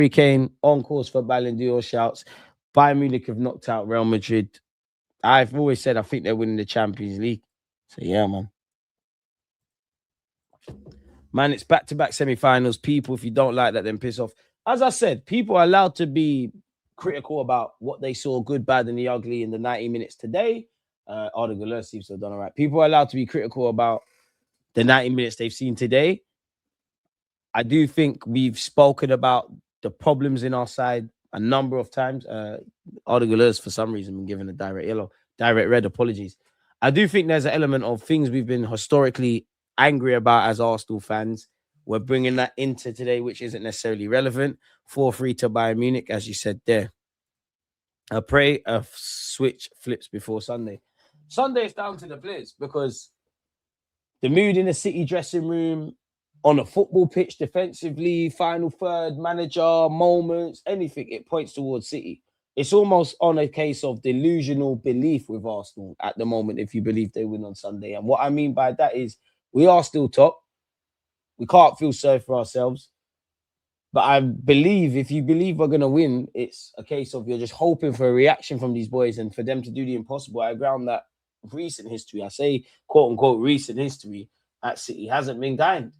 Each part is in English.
Harry Kane on course for Ballon d'Or shouts. Bayern Munich have knocked out Real Madrid. I've always said I think they're winning the Champions League. So yeah, man. Man, it's back-to-back semi-finals. People, if you don't like that, then piss off. As I said, people are allowed to be critical about what they saw, good, bad, and the ugly in the 90 minutes today. Arda Güler seems to have done all right. People are allowed to be critical about the 90 minutes they've seen today. I do think we've spoken about the problems in our side a number of times. Arda Güler's, for some reason, been given a direct red, apologies. I do think there's an element of things we've been historically angry about as Arsenal fans. We're bringing that into today, which isn't necessarily relevant. 4-3 to Bayern Munich, as you said there. I pray a switch flips before Sunday. Sunday is down to the players because the mood in the City dressing room, on a football pitch, defensively, final third, manager, moments, anything, it points towards City. It's almost on a case of delusional belief with Arsenal at the moment, if you believe they win on Sunday. And what I mean by that is we are still top. We can't feel sorry for ourselves. But I believe if you believe we're going to win, it's a case of you're just hoping for a reaction from these boys and for them to do the impossible. I ground that recent history. I say, quote unquote, recent history at City hasn't been kind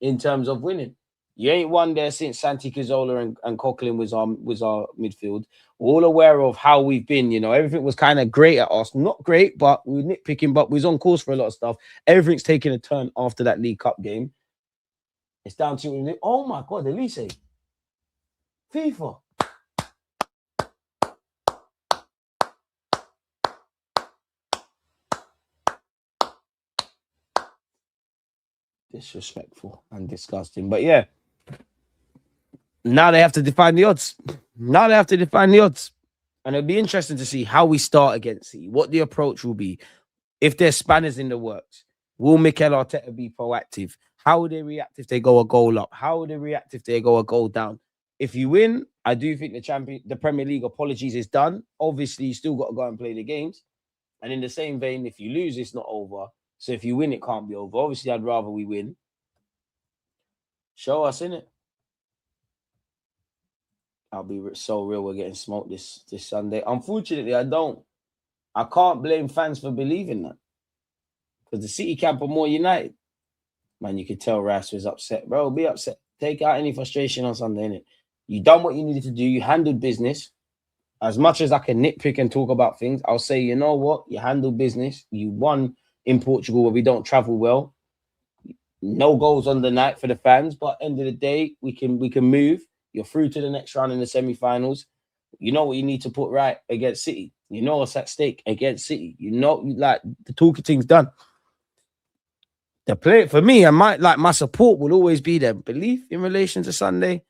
in terms of winning. You ain't won there since Santi Cazorla and Coquelin was our midfield. We're all aware of how we've been. You know, everything was kind of great at us. Not great, but we were nitpicking, but we was on course for a lot of stuff. Everything's taken a turn after that League Cup game. It's down to, oh my God, Elise. FIFA. Disrespectful and disgusting. But yeah, now they have to define the odds. And it'll be interesting to see how we start against City, what the approach will be. If there's spanners in the works, will Mikel Arteta be proactive? How will they react if they go a goal up? How will they react if they go a goal down? If you win, I do think the Premier League, apologies, is done. Obviously, you still got to go and play the games. And in the same vein, if you lose, it's not over. So if you win, it can't be over. Obviously, I'd rather we win. Show us, innit? I'll be so real. We're getting smoked this Sunday. Unfortunately, I can't blame fans for believing that. Because the City camp are more united. Man, you could tell Rice was upset. Bro, be upset. Take out any frustration on Sunday, innit? You done what you needed to do. You handled business. As much as I can nitpick and talk about things, I'll say, you know what? You handled business. You won in Portugal where we don't travel well. No goals on the night for the fans. But end of the day, we can move. You're through to the next round in the semi-finals. You know what you need to put right against City. You know what's at stake against City. You know, like, the talking's done. The play for me, my support will always be there. Belief in relation to Sunday.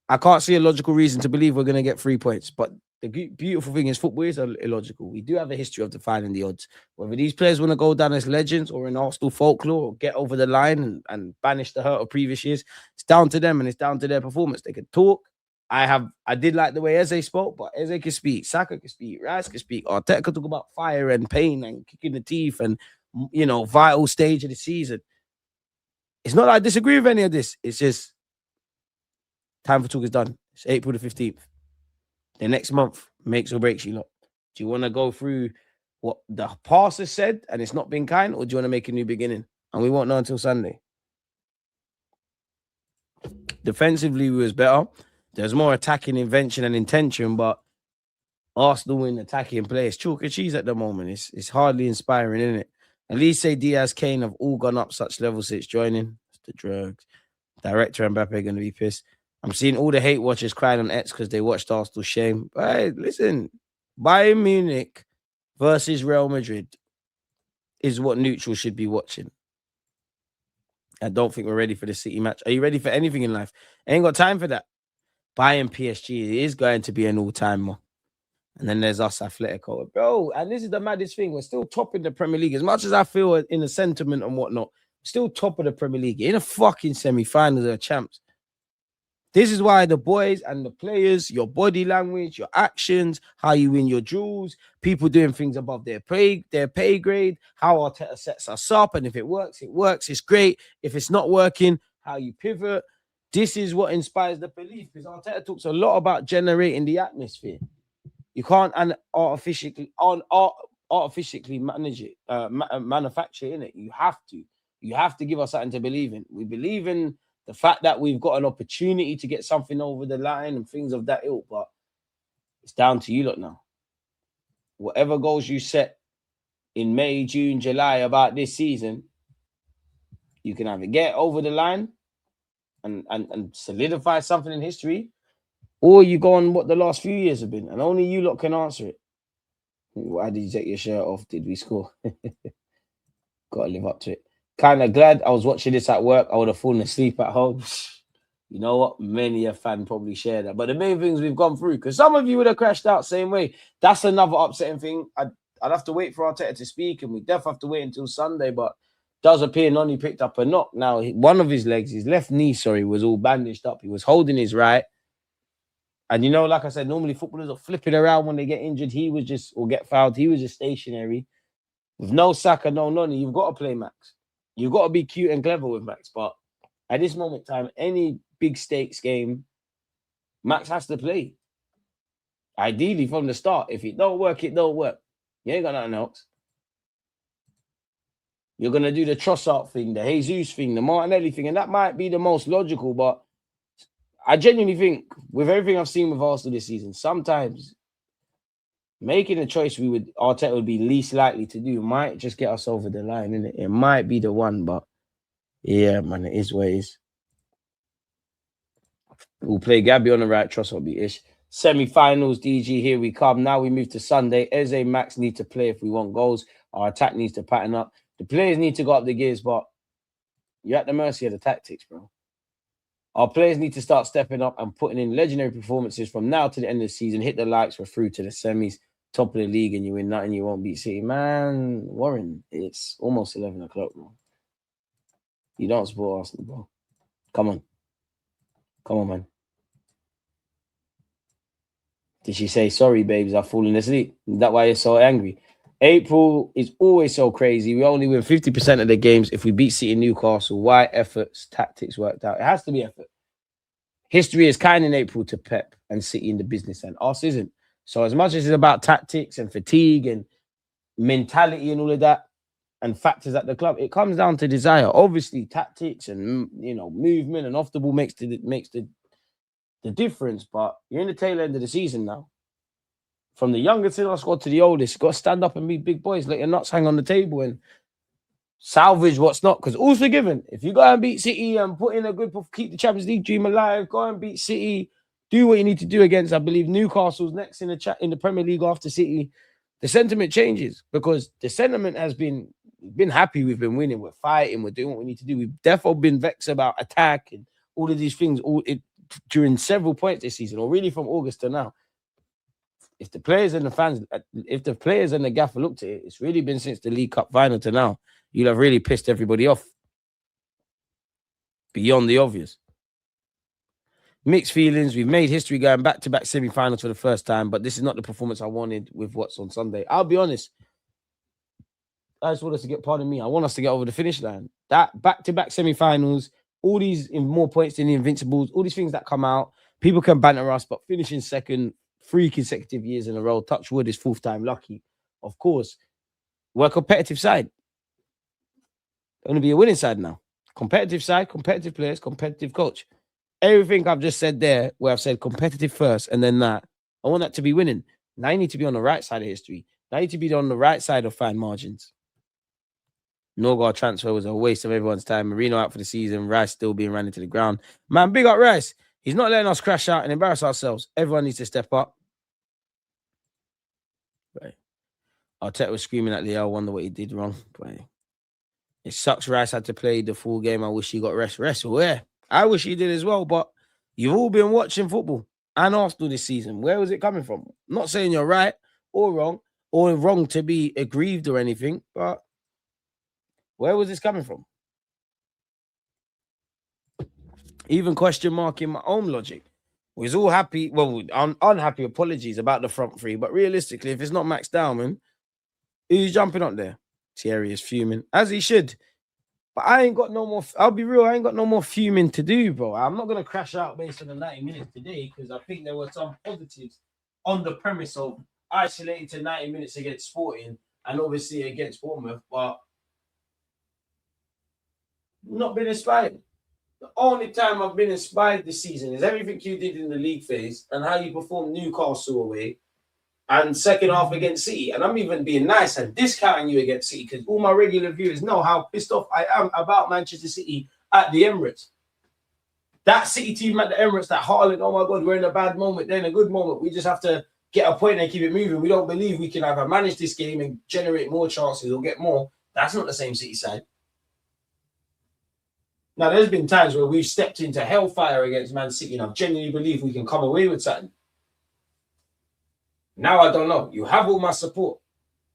I can't see a logical reason to believe we're going to get 3 points. But the beautiful thing is football is illogical. We do have a history of defining the odds. Whether these players want to go down as legends or in Arsenal folklore or get over the line and banish the hurt of previous years, it's down to them and it's down to their performance. They can talk. I did like the way Eze spoke, but Eze can speak. Saka can speak. Rice can speak. Arteta can talk about fire and pain and kicking the teeth and, you know, vital stage of the season. It's not that I disagree with any of this. It's just time for talk is done. It's April the 15th. The next month makes or breaks you lot. Do you want to go through what the past has said and it's not been kind, or do you want to make a new beginning? And we won't know until Sunday. Defensively, we was better. There's more attacking invention and intention, but Arsenal in attacking play is chalk and cheese at the moment. It's hardly inspiring, isn't it? At least say Diaz, Kane have all gone up such levels since joining. It's the drugs. Director and Mbappe are going to be pissed. I'm seeing all the hate watchers crying on X because they watched Arsenal shame. But hey, listen, Bayern Munich versus Real Madrid is what neutral should be watching. I don't think we're ready for the City match. Are you ready for anything in life? I ain't got time for that. Bayern PSG is going to be an all-timer. And then there's us, Atletico. Bro, and this is the maddest thing. We're still top in the Premier League. As much as I feel in the sentiment and whatnot, still top of the Premier League. In a fucking semi-finals of champs. This is why the boys and the players, your body language, your actions, how you win your duels, people doing things above their pay grade, how Arteta sets us up, and if it works, it's great. If it's not working, how you pivot. This is what inspires the belief, because Arteta talks a lot about generating the atmosphere. You can't artificially manage it, manufacture in it. You have to give us something to believe in. We believe in the fact that we've got an opportunity to get something over the line and things of that ilk, but it's down to you lot now. Whatever goals you set in May, June, July about this season, you can either get over the line and solidify something in history, or you go on what the last few years have been, and only you lot can answer it. Why did you take your shirt off? Did we score? Got to live up to it. Kind of glad I was watching this at work. I would have fallen asleep at home. You know what? Many a fan probably share that. But the main things we've gone through, because some of you would have crashed out same way. That's another upsetting thing. I'd have to wait for Arteta to speak, and we definitely have to wait until Sunday. But does appear Noni picked up a knock. Now, one of his legs, his left knee, was all bandaged up. He was holding his right. And, you know, like I said, normally footballers are flipping around when they get injured. He was just, or get fouled. He was just stationary. With no Saka, no Noni, you've got to play Max. You've got to be cute and clever with Max. But at this moment in time, any big stakes game, Max has to play. Ideally from the start. If it don't work, it don't work. You ain't got nothing else. You're going to do the Trossard thing, the Jesus thing, the Martinelli thing, and that might be the most logical, but I genuinely think, with everything I've seen with Arsenal this season, sometimes making a choice Arteta would be least likely to do might just get us over the line, innit? It might be the one, but yeah, man, it is what it is. We'll play Gabby on the right, Trossard will be ish. Semi-finals, DG, here we come. Now we move to Sunday. Eze, Max need to play if we want goals. Our attack needs to pattern up. The players need to go up the gears, but you're at the mercy of the tactics, bro. Our players need to start stepping up and putting in legendary performances from now to the end of the season. Hit the likes, we're through to the semis, top of the league, and you win nothing, you won't beat City. Man, Warren, it's almost 11 o'clock, bro. You don't support Arsenal, bro. Come on. Come on, man. Did she say, sorry, babes, I've fallen asleep? That's why you're so angry. April is always so crazy. We only win 50% of the games if we beat City and Newcastle. Why efforts, tactics worked out? It has to be effort. History is kind in April to Pep and City in the business end. Us isn't. So as much as it's about tactics and fatigue and mentality and all of that and factors at the club, it comes down to desire. Obviously, tactics and, you know, movement and off the ball makes the difference. But you're in the tail end of the season now. From the youngest in our squad to the oldest, you've got to stand up and be big boys. Let your nuts hang on the table and salvage what's not. Because all's forgiven. If you go and beat City and put in a good, keep the Champions League dream alive, go and beat City, do what you need to do against, I believe, Newcastle's next in the Premier League after City. The sentiment changes because the sentiment has been happy. We've been winning. We're fighting. We're doing what we need to do. We've definitely been vexed about attack and all of these things during several points this season, or really from August to now. If the players and the fans, if the players and the gaffer looked at it, it's really been since the League Cup final to now. You'll have really pissed everybody off. Beyond the obvious. Mixed feelings. We've made history going back-to-back semi-finals for the first time, but this is not the performance I wanted with what's on Sunday. I'll be honest. I just want us to get, pardon me, I want us to get over the finish line. That back-to-back semi-finals, all these in more points than the Invincibles, all these things that come out, people can banter us, but finishing second 3 consecutive years in a row, touch wood, is 4th time lucky. Of course, we're a competitive side. Going to be a winning side now. Competitive side, competitive players, competitive coach. Everything I've just said there, where I've said competitive first and then that, I want that to be winning. Now you need to be on the right side of history. Now you need to be on the right side of fine margins. Norgard transfer was a waste of everyone's time. Marino out for the season. Rice still being ran into the ground. Man, big up Rice. He's not letting us crash out and embarrass ourselves. Everyone needs to step up. Right. Arteta was screaming at Leo. I wonder what he did wrong. Right. It sucks Rice had to play the full game. I wish he got rest. Rest where? I wish he did as well, but you've all been watching football and Arsenal this season. Where was it coming from? I'm not saying you're right or wrong to be aggrieved or anything, but where was this coming from? Even question marking my own logic. We was all happy, well, unhappy, apologies about the front three, but realistically, if it's not Max Dowman, who's jumping up there? Thierry is fuming, as he should. But I ain't got no more. I'll be real. I ain't got no more fuming to do, bro. I'm not gonna crash out based on the 90 minutes today because I think there were some positives on the premise of isolating to 90 minutes against Sporting and obviously against Bournemouth, but not been inspired. The only time I've been inspired this season is everything you did in the league phase and how you performed Newcastle away and second half against City. And I'm even being nice and discounting you against City because all my regular viewers know how pissed off I am about Manchester City at the Emirates. That City team at the Emirates, that Haaland, oh my God, we're in a bad moment, they're in a good moment. We just have to get a point and keep it moving. We don't believe we can either manage this game and generate more chances or get more. That's not the same City side. Now, there's been times where we've stepped into hellfire against Man City and I genuinely believe we can come away with something. Now I don't know. You have all my support.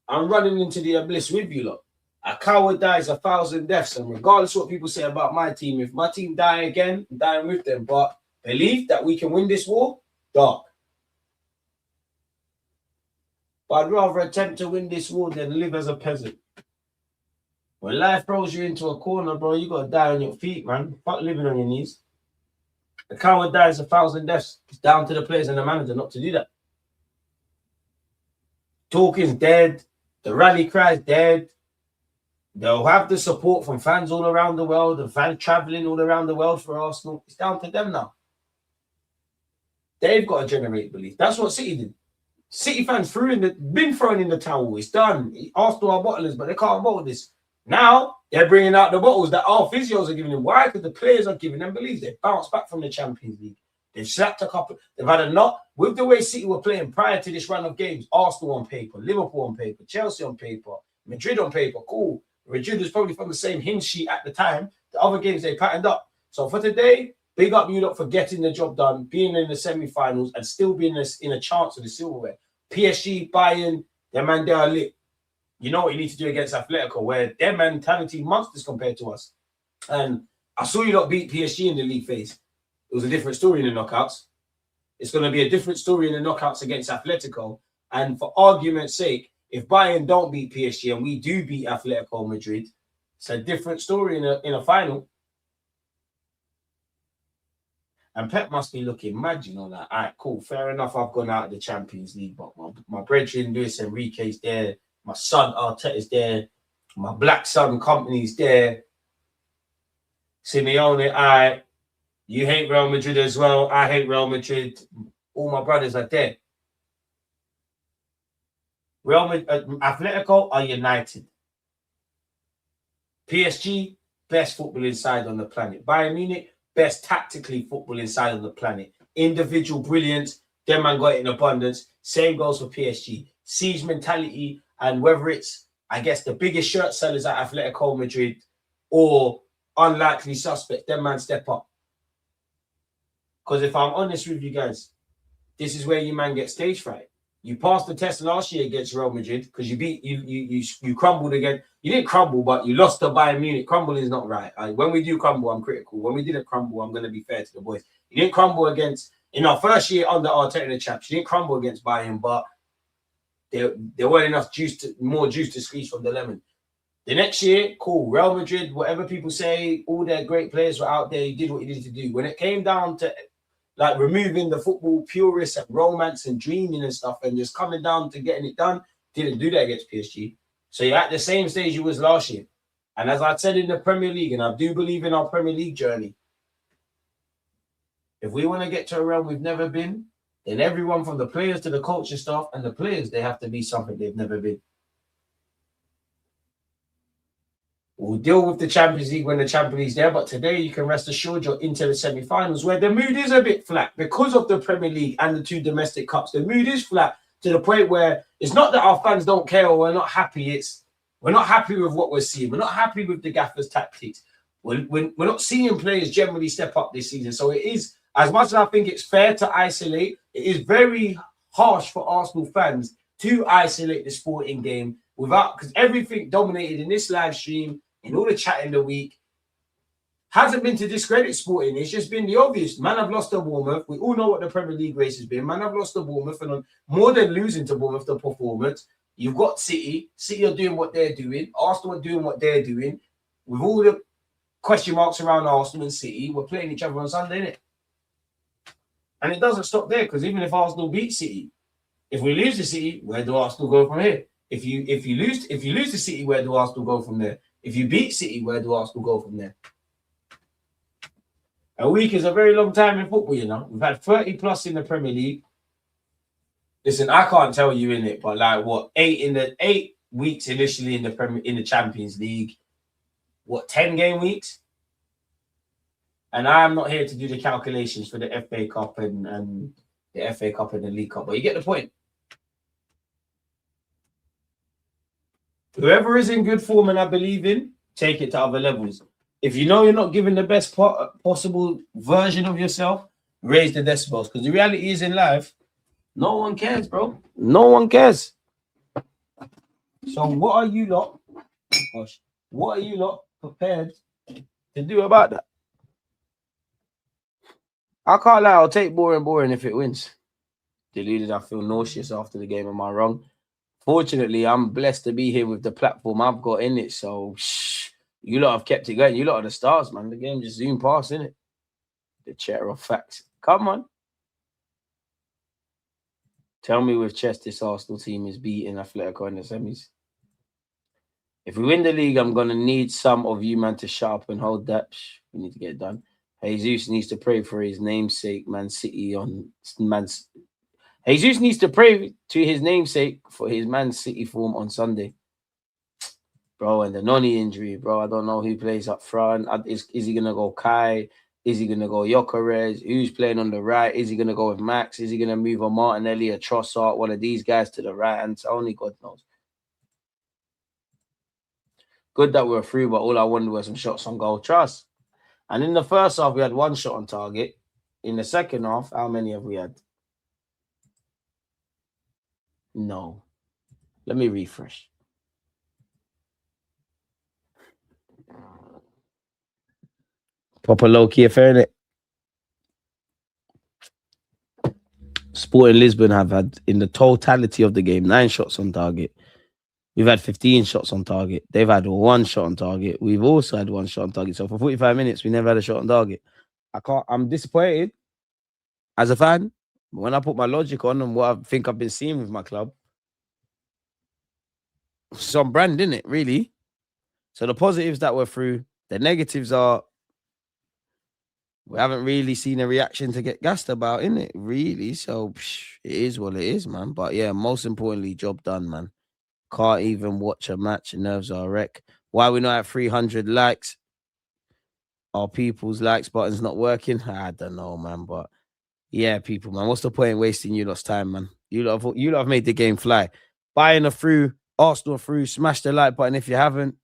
I'm running into the abyss with you lot. A coward dies 1,000 deaths. And regardless of what people say about my team, if my team die again, I'm dying with them. But believe that we can win this war, dark. But I'd rather attempt to win this war than live as a peasant. When life throws you into a corner, bro, you got to die on your feet, man. Fuck living on your knees. A coward dies 1,000 deaths. It's down to the players and the manager not to do that. Talking's dead. The rally cry's dead. They'll have the support from fans all around the world, the fans traveling all around the world for Arsenal. It's down to them now. They've got to generate belief. That's what City did. City fans been thrown in the towel. It's done. Arsenal are bottlers, but they can't bottle this. Now they're bringing out the bottles that our physios are giving them. Why? Because the players are giving them belief. They bounced back from the Champions League. They've slapped a couple. They've had a knot. With the way City were playing prior to this run of games, Arsenal on paper, Liverpool on paper, Chelsea on paper, Madrid on paper, cool. Madrid was probably from the same hinge sheet at the time. The other games they patterned up. So for today, big up you lot for getting the job done, being in the semi-finals and still being in a chance of the silverware. PSG, Bayern, their man, they are lit. You know what you need to do against Atletico, where their mentality monsters compared to us. And I saw you lot beat PSG in the league phase. It was a different story in the knockouts. It's going to be a different story in the knockouts against Atletico. And for argument's sake, if Bayern don't beat PSG and we do beat Atletico Madrid, it's a different story in a final. And Pep must be looking mad, you know, that. All right, cool, fair enough, I've gone out of the Champions League, but my brethren, Luis Enrique's there, my son Arteta's there, my black son company's there. Simeone, all right, you hate Real Madrid as well, I hate Real Madrid, all my brothers are there. Real Madrid, Atletico are united. PSG, best footballing side on the planet. Bayern Munich, best tactically footballing side on the planet. Individual brilliance, them man got it in abundance. Same goes for PSG. Siege mentality, and whether it's, I guess, the biggest shirt sellers at Atletico Madrid or unlikely suspects, them man step up. Because if I'm honest with you guys, this is where you man get stage fright. You passed the test last year against Real Madrid because you crumbled again. You didn't crumble, but you lost to Bayern Munich. Crumbling is not right. When we do crumble, I'm critical. When we didn't crumble, I'm going to be fair to the boys. You didn't crumble in our first year under Arteta and the chaps. You didn't crumble against Bayern, but there weren't enough more juice to squeeze from the lemon. The next year, cool. Real Madrid, whatever people say, all their great players were out there. You did what you needed to do. When it came down to like removing the football purists and romance and dreaming and stuff and just coming down to getting it done, didn't do that against PSG. So you're at the same stage you was last year. And as I said in the Premier League, and I do believe in our Premier League journey, if we want to get to a realm we've never been, then everyone from the players to the coaching staff and the players, they have to be something they've never been. We'll deal with the Champions League when the Champions League's there, but today you can rest assured you're into the semi-finals where the mood is a bit flat because of the Premier League and the two domestic cups. The mood is flat to the point where it's not that our fans don't care or we're not happy. It's we're not happy with what we're seeing. We're not happy with the gaffer's tactics. We're not seeing players generally step up this season. So it is, as much as I think it's fair to isolate, it is very harsh for Arsenal fans to isolate the sporting game without, because everything dominated in this live stream, in all the chat in the week, hasn't been to discredit Sporting. It's just been the obvious. Man, I've lost to Bournemouth. We all know what the Premier League race has been. Man, I've lost to Bournemouth, and more than losing to Bournemouth, the performance, you've got City. City are doing what they're doing. Arsenal are doing what they're doing. With all the question marks around Arsenal and City. We're playing each other on Sunday, innit? And it doesn't stop there, because even if Arsenal beat City, if we lose to City, where do Arsenal go from here? If you lose to City, where do Arsenal go from there? If you beat City, where do Arsenal go from there? A week is a very long time in football, you know. We've had 30 plus in the Premier League. Listen, I can't tell you in it, but like what, 8 weeks initially in the Champions League, what, 10 game weeks? And I'm not here to do the calculations for the FA Cup and the FA Cup and the League Cup, but you get the point. Whoever is in good form and I believe in, take it to other levels. If you know you're not giving the best possible version of yourself, raise the decibels. Because the reality is in life, no one cares, bro. No one cares. So what are you lot? Gosh, what are you lot prepared to do about that? I can't lie, I'll take boring if it wins. Deluded, I feel nauseous after the game. Am I wrong? Fortunately, I'm blessed to be here with the platform I've got in it. So you lot have kept it going. You lot are the stars, man. The game just zoomed past, innit? The chair of facts. Come on. Tell me with chest this Arsenal team is beating Atletico in the semis. If we win the league, I'm going to need some of you, man, to shut up and hold that. We need to get it done. Jesus needs to pray for his namesake, Man City Jesus needs to pray to his namesake for his Man City form on Sunday. Bro, and the Noni injury, bro. I don't know who plays up front. Is he going to go Kai? Is he going to go Gyökeres? Who's playing on the right? Is he going to go with Max? Is he going to move on Martinelli or Trossard? One of these guys to the right? And only God knows. Good that we're through, but all I wanted was some shots on goal. Trust. And in the first half, we had one shot on target. In the second half, how many have we had? No. Let me refresh. Proper low-key affair, innit? Sporting Lisbon have had, in the totality of the game, 9 shots on target. We've had 15 shots on target. They've had 1 shot on target. We've also had 1 shot on target. So for 45 minutes, we never had a shot on target. I'm disappointed as a fan. But when I put my logic on and what I think I've been seeing with my club, some brand in it, really. So the positives that we're through, the negatives are we haven't really seen a reaction to get gassed about, innit? Really. So it is what it is, man. But yeah, most importantly, job done, man. Can't even watch a match. Nerves are a wreck. Why we not at 300 likes? Our people's likes button's not working? I don't know, man. But yeah, people, man. What's the point in wasting you lot's time, man? You lot have made the game fly. Buying a through, Arsenal through, smash the like button if you haven't.